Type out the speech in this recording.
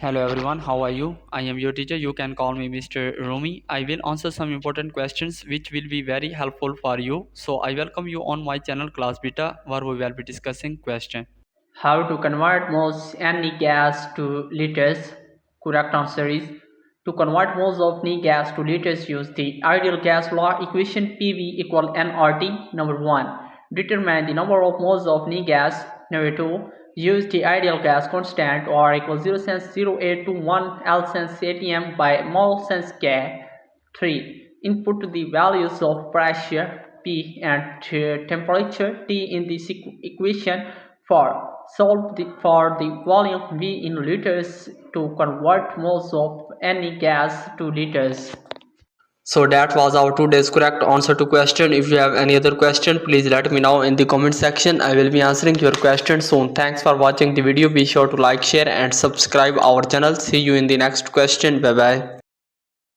Hello everyone, how are you? I am your teacher. You can call me Mr. Rumi. I will answer some important questions which will be very helpful for you. So I welcome you on my channel Class Beta where we will be discussing question. How to convert moles any gas to liters? Correct answer is to convert moles of any gas to liters, use the ideal gas law equation PV equal nRT. Number 1. Determine the number of moles of any gas. Number 2. Use the ideal gas constant or equal 0 sense 0.821 L sense atm by mole sense K. 3. Input the values of pressure P and temperature T in this equation. 4. Solve for the volume V in liters to convert moles of any gas to liters. So that was our today's correct answer to question. If you have any other question, please let me know in the comment section. I will be answering your question soon. Thanks for watching the video. Be sure to like, share and subscribe our channel. See you in the next question. Bye bye.